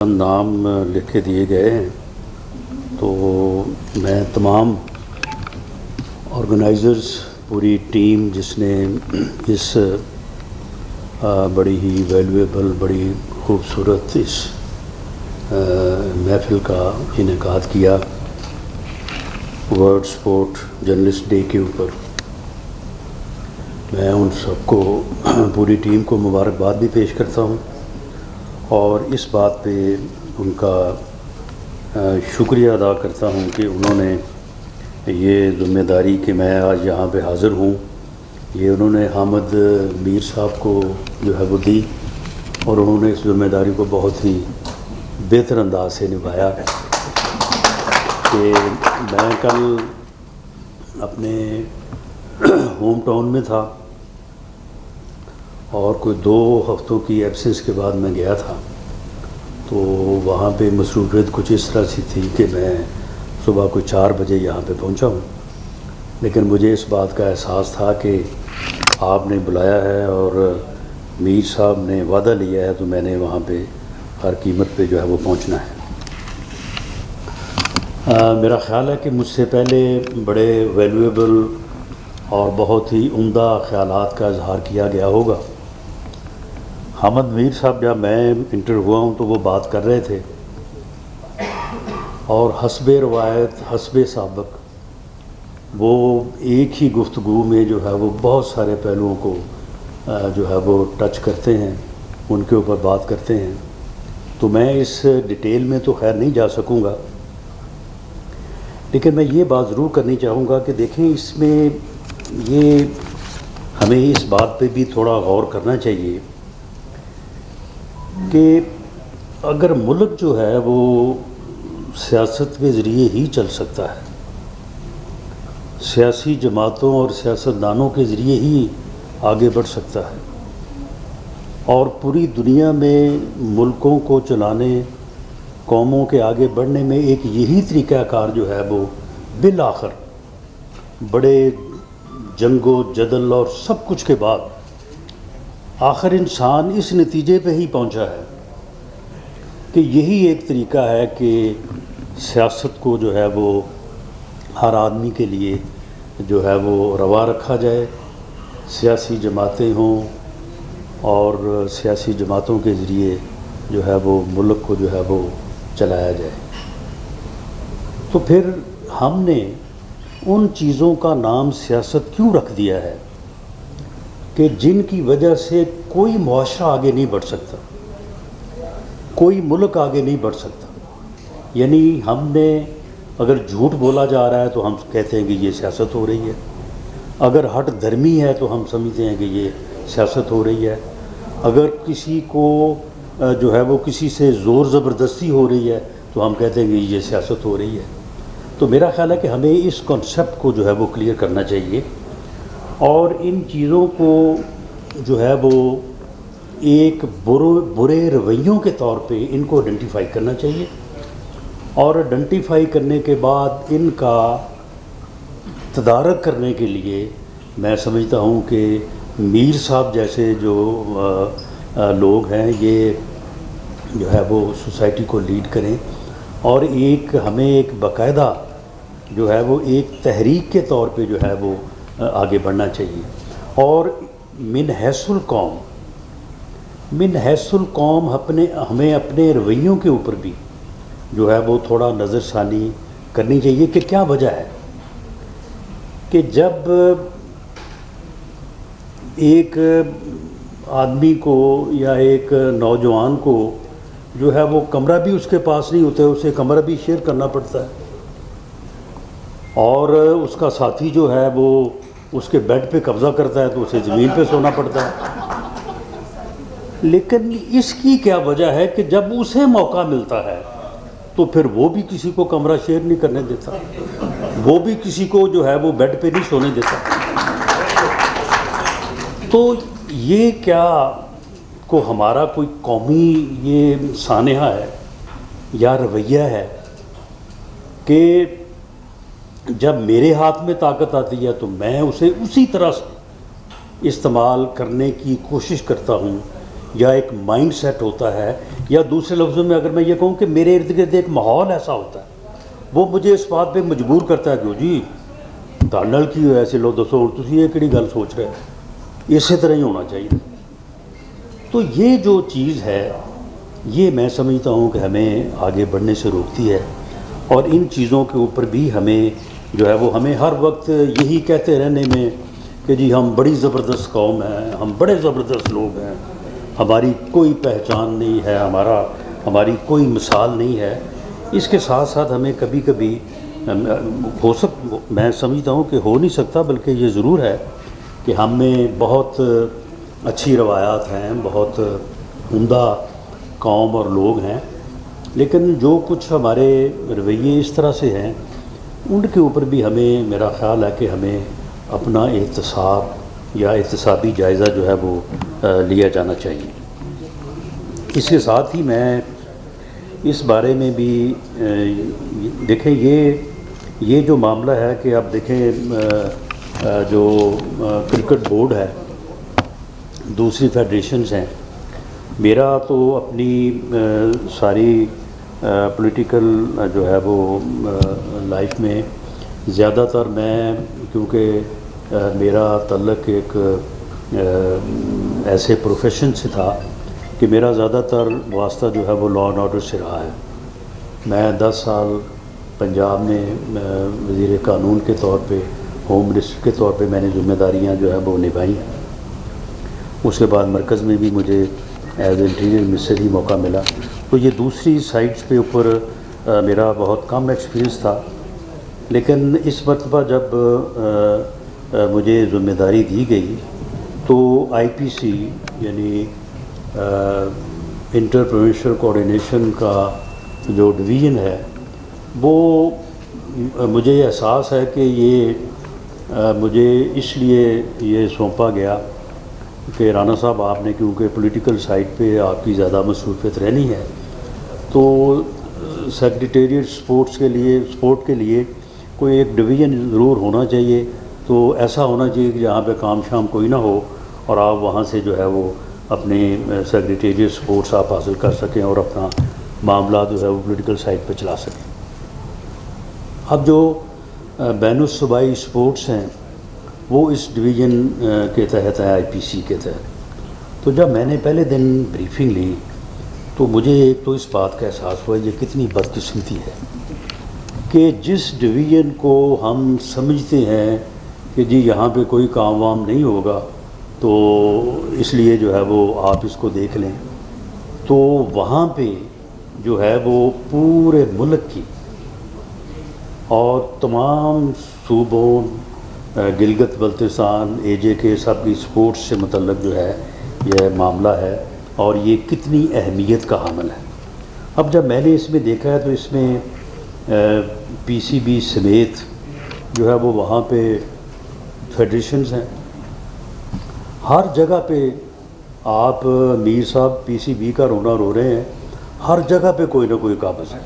نام لکھ کے دیے گئے ہیں، تو میں تمام آرگنائزرز، پوری ٹیم جس نے اس بڑی ہی ویلیویبل، بڑی خوبصورت اس محفل کا انعقاد کیا ورلڈ سپورٹ جرنلسٹ ڈے کے اوپر، میں ان سب کو، پوری ٹیم کو مبارکباد بھی پیش کرتا ہوں اور اس بات پہ ان کا شکریہ ادا کرتا ہوں کہ انہوں نے یہ ذمہ داری کہ میں آج یہاں پہ حاضر ہوں، یہ انہوں نے حامد میر صاحب کو جو ہے وہ دی اور انہوں نے اس ذمہ داری کو بہت ہی بہتر انداز سے نبھایا کہ میں کل اپنے ہوم ٹاؤن میں تھا اور کوئی 2 ہفتوں کی ایبسنس کے بعد میں گیا تھا، تو وہاں پہ مصروفیت کچھ اس طرح سی تھی کہ میں صبح کوئی 4 بجے یہاں پہ پہنچا ہوں، لیکن مجھے اس بات کا احساس تھا کہ آپ نے بلایا ہے اور میر صاحب نے وعدہ لیا ہے، تو میں نے وہاں پہ ہر قیمت پہ جو ہے وہ پہنچنا ہے۔ میرا خیال ہے کہ مجھ سے پہلے بڑے ویلیویبل اور بہت ہی عمدہ خیالات کا اظہار کیا گیا ہوگا۔ حامد میر صاحب جب میں انٹر ہوا ہوں تو وہ بات کر رہے تھے اور حسب روایت، حسب سابق، وہ ایک ہی گفتگو میں جو ہے وہ بہت سارے پہلوؤں کو جو ہے وہ ٹچ کرتے ہیں، ان کے اوپر بات کرتے ہیں، تو میں اس ڈیٹیل میں تو خیر نہیں جا سکوں گا، لیکن میں یہ بات ضرور کرنی چاہوں گا کہ دیکھیں اس میں یہ ہمیں اس بات پہ بھی تھوڑا غور کرنا چاہیے کہ اگر ملک جو ہے وہ سیاست کے ذریعے ہی چل سکتا ہے، سیاسی جماعتوں اور سیاستدانوں کے ذریعے ہی آگے بڑھ سکتا ہے، اور پوری دنیا میں ملکوں کو چلانے، قوموں کے آگے بڑھنے میں ایک یہی طریقہ کار جو ہے وہ بالآخر بڑے جنگ و جدل اور سب کچھ کے بعد آخر انسان اس نتیجے پہ ہی پہنچا ہے کہ یہی ایک طریقہ ہے کہ سیاست کو جو ہے وہ ہر آدمی کے لیے جو ہے وہ روا رکھا جائے، سیاسی جماعتیں ہوں اور سیاسی جماعتوں کے ذریعے جو ہے وہ ملک کو جو ہے وہ چلایا جائے۔ تو پھر ہم نے ان چیزوں کا نام سیاست کیوں رکھ دیا ہے کہ جن کی وجہ سے کوئی معاشرہ آگے نہیں بڑھ سکتا، کوئی ملک آگے نہیں بڑھ سکتا؟ یعنی ہم نے اگر جھوٹ بولا جا رہا ہے تو ہم کہتے ہیں کہ یہ سیاست ہو رہی ہے، اگر ہٹ دھرمی ہے تو ہم سمجھتے ہیں کہ یہ سیاست ہو رہی ہے، اگر کسی کو جو ہے وہ کسی سے زور زبردستی ہو رہی ہے تو ہم کہتے ہیں کہ یہ سیاست ہو رہی ہے۔ تو میرا خیال ہے کہ ہمیں اس کنسیپٹ کو جو ہے وہ کلیئر کرنا چاہیے اور ان چیزوں کو جو ہے وہ ایک برے رویوں کے طور پہ ان کو آئیڈینٹیفائی کرنا چاہیے، اور آئیڈینٹیفائی کرنے کے بعد ان کا تدارک کرنے کے لیے میں سمجھتا ہوں کہ میر صاحب جیسے جو لوگ ہیں یہ جو ہے وہ سوسائٹی کو لیڈ کریں، اور ہمیں ایک باقاعدہ جو ہے وہ ایک تحریک کے طور پہ جو ہے وہ آگے بڑھنا چاہیے، اور من حیث القوم ہمیں اپنے رویوں کے اوپر بھی جو ہے وہ تھوڑا نظر ثانی کرنی چاہیے کہ کیا وجہ ہے کہ جب ایک آدمی کو یا ایک نوجوان کو جو ہے وہ کمرہ بھی اس کے پاس نہیں ہوتا ہے، اسے کمرہ بھی شیئر کرنا پڑتا ہے، اور اس کا ساتھی جو ہے وہ اس کے بیڈ پہ قبضہ کرتا ہے تو اسے زمین پہ سونا پڑتا ہے، لیکن اس کی کیا وجہ ہے کہ جب اسے موقع ملتا ہے تو پھر وہ بھی کسی کو کمرہ شیئر نہیں کرنے دیتا، وہ بھی کسی کو جو ہے وہ بیڈ پہ نہیں سونے دیتا۔ تو یہ کیا کو ہمارا کوئی قومی یہ سانحہ ہے یا رویہ ہے کہ جب میرے ہاتھ میں طاقت آتی ہے تو میں اسے اسی طرح سے استعمال کرنے کی کوشش کرتا ہوں یا ایک مائنڈ سیٹ ہوتا ہے، یا دوسرے لفظوں میں اگر میں یہ کہوں کہ میرے ارد گرد ایک ماحول ایسا ہوتا ہے، وہ مجھے اس بات پہ مجبور کرتا ہے کہ جی نل کی ایسے لو دسو تسی یہ کہڑی گل سوچ رہے ہیں، اسی طرح ہی ہونا چاہیے۔ تو یہ جو چیز ہے یہ میں سمجھتا ہوں کہ ہمیں آگے بڑھنے سے روکتی ہے، اور ان چیزوں کے اوپر بھی ہمیں جو ہے وہ ہمیں ہر وقت یہی کہتے رہنے میں کہ جی ہم بڑی زبردست قوم ہیں، ہم بڑے زبردست لوگ ہیں، ہماری کوئی پہچان نہیں ہے، ہماری کوئی مثال نہیں ہے، اس کے ساتھ ساتھ ہمیں کبھی کبھی میں سمجھتا ہوں کہ ہو نہیں سکتا، بلکہ یہ ضرور ہے کہ ہم میں بہت اچھی روایات ہیں، بہت عمدہ قوم اور لوگ ہیں، لیکن جو کچھ ہمارے رویے اس طرح سے ہیں ان کے اوپر بھی ہمیں، میرا خیال ہے کہ ہمیں اپنا احتساب یا احتسابی جائزہ جو ہے وہ لیا جانا چاہیے۔ اس کے ساتھ ہی میں اس بارے میں بھی دیکھیں یہ جو معاملہ ہے کہ اب دیکھیں جو کرکٹ بورڈ ہے، دوسری فیڈریشنز ہیں، میرا تو اپنی ساری پولیٹیکل جو ہے وہ لائف میں زیادہ تر میں، کیونکہ میرا تعلق ایک ایسے پروفیشن سے تھا کہ میرا زیادہ تر واسطہ جو ہے وہ لا اینڈ آرڈر سے رہا ہے۔ میں 10 سال پنجاب میں وزیر قانون کے طور پہ، ہوم منسٹر کے طور پہ میں نے ذمہ داریاں جو ہے وہ نبھائی ہیں۔ اس کے بعد مرکز میں بھی مجھے ایز انٹیریئر منسٹر ہی موقع ملا، تو یہ دوسری سائٹس پہ اوپر میرا بہت کم ایکسپیرینس تھا، لیکن اس مرتبہ جب مجھے ذمہ داری دی گئی تو آئی پی سی یعنی انٹر پروونشل کوآرڈینیشن کا جو ڈویژن ہے، وہ مجھے یہ احساس ہے کہ یہ مجھے اس لیے یہ سونپا گیا کہ رانا صاحب آپ نے، کیونکہ پولیٹیکل سائڈ پہ آپ کی زیادہ مصروفیت رہنی ہے، تو سیکریٹریٹ سپورٹ کے لیے کوئی ایک ڈویژن ضرور ہونا چاہیے، تو ایسا ہونا چاہیے کہ جہاں پہ کام شام کوئی نہ ہو اور آپ وہاں سے جو ہے وہ اپنے سیکریٹریٹ سپورٹس آپ حاصل کر سکیں اور اپنا معاملات جو ہے وہ پولیٹیکل سائڈ پہ چلا سکیں۔ اب جو بین الصوبائی سپورٹس ہیں وہ اس ڈویژن کے تحت ہے، آئی پی سی کے تحت۔ تو جب میں نے پہلے دن بریفنگ لی تو مجھے ایک تو اس بات کا احساس ہوا یہ کتنی بدقسمتی ہے کہ جس ڈویژن کو ہم سمجھتے ہیں کہ جی یہاں پہ کوئی کام وام نہیں ہوگا تو اس لیے جو ہے وہ آپ اس کو دیکھ لیں، تو وہاں پہ جو ہے وہ پورے ملک کی اور تمام صوبوں، گلگت بلتستان، اے جے کے سب کی سپورٹس سے متعلق جو ہے یہ معاملہ ہے، اور یہ کتنی اہمیت کا حامل ہے۔ اب جب میں نے اس میں دیکھا ہے تو اس میں پی سی بی سمیت جو ہے وہ وہاں پہ فیڈریشنز ہیں، ہر جگہ پہ آپ میر صاحب پی سی بی کا رونا رو رہے ہیں، ہر جگہ پہ کوئی نہ کوئی قابض ہے،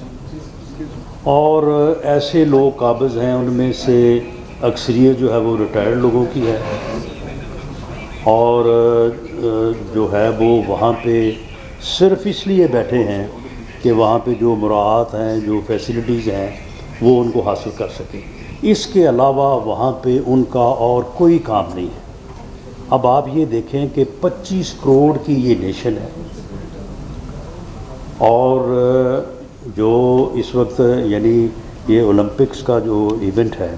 اور ایسے لوگ قابض ہیں ان میں سے اکثریت جو ہے وہ ریٹائرڈ لوگوں کی ہے، اور جو ہے وہ وہاں پہ صرف اس لیے بیٹھے ہیں کہ وہاں پہ جو مراعات ہیں، جو فیسلٹیز ہیں وہ ان کو حاصل کر سکیں، اس کے علاوہ وہاں پہ ان کا اور کوئی کام نہیں ہے۔ اب آپ یہ دیکھیں کہ 25 کروڑ کی یہ نیشن ہے، اور جو اس وقت یعنی یہ اولمپکس کا جو ایونٹ ہے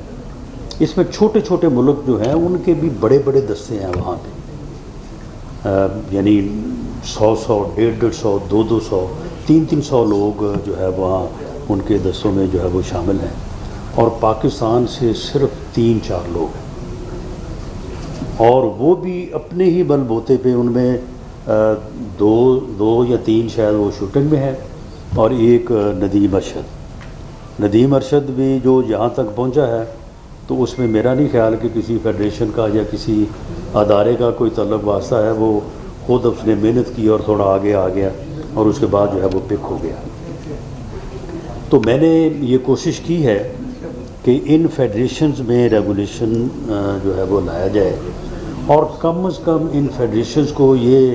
اس میں چھوٹے چھوٹے ملک جو ہیں ان کے بھی بڑے بڑے دستے ہیں وہاں پہ، یعنی 100 150 150 200 300 لوگ جو ہے وہاں ان کے دستوں میں جو ہے وہ شامل ہیں، اور پاکستان سے صرف 3-4 لوگ ہیں، اور وہ بھی اپنے ہی بل بوتے پہ، ان میں دو یا تین شاید وہ شوٹنگ میں ہے، اور ایک ندیم ارشد بھی جو یہاں تک پہنچا ہے، تو اس میں میرا نہیں خیال کہ کسی فیڈریشن کا یا کسی ادارے کا کوئی تعلق واسطہ ہے، وہ خود اس نے محنت کی اور تھوڑا آگے آ گیا اور اس کے بعد جو ہے وہ پک ہو گیا۔ تو میں نے یہ کوشش کی ہے کہ ان فیڈریشنز میں ریگولیشن جو ہے وہ لایا جائے، اور کم از کم ان فیڈریشنز کو یہ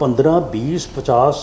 15, 20, 50,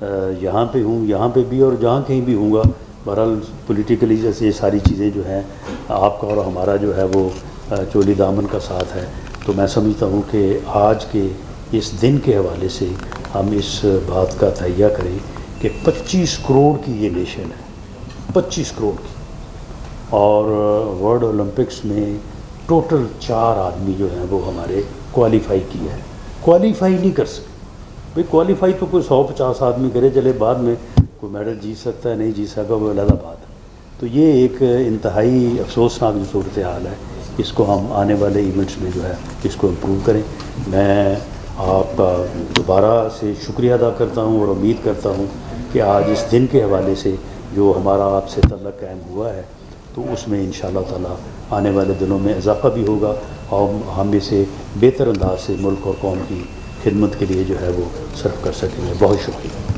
یہاں پہ ہوں، یہاں پہ بھی اور جہاں کہیں بھی ہوں گا، بہرحال پولیٹیکلی جیسے یہ ساری چیزیں جو ہیں آپ کا اور ہمارا جو ہے وہ چولی دامن کا ساتھ ہے، تو میں سمجھتا ہوں کہ آج کے اس دن کے حوالے سے ہم اس بات کا تہیہ کریں کہ 25 کروڑ کی یہ نیشن ہے، 25 کروڑ کی، اور ورلڈ اولمپکس میں ٹوٹل 4 آدمی جو ہیں وہ ہمارے کوالیفائی کیا ہے، کوالیفائی نہیں کر سکے بھئی، کوالیفائی تو کوئی 150 آدمی کرے چلے، بعد میں کوئی میڈل جیت سکتا ہے نہیں جیت سکتا وہ علیحدہ بات ہے۔ تو یہ ایک انتہائی افسوسناک جو صورتحال ہے، اس کو ہم آنے والے ایونٹس میں جو ہے اس کو امپروو کریں۔ میں آپ کا دوبارہ سے شکریہ ادا کرتا ہوں اور امید کرتا ہوں کہ آج اس دن کے حوالے سے جو ہمارا آپ سے تعلق قائم ہوا ہے، تو اس میں انشاءاللہ تعالی آنے والے دنوں میں اضافہ بھی ہوگا اور ہم اسے بہتر انداز سے ملک اور قوم کی خدمت کے لیے جو ہے وہ صرف کر سکیں گے۔ بہت شکریہ۔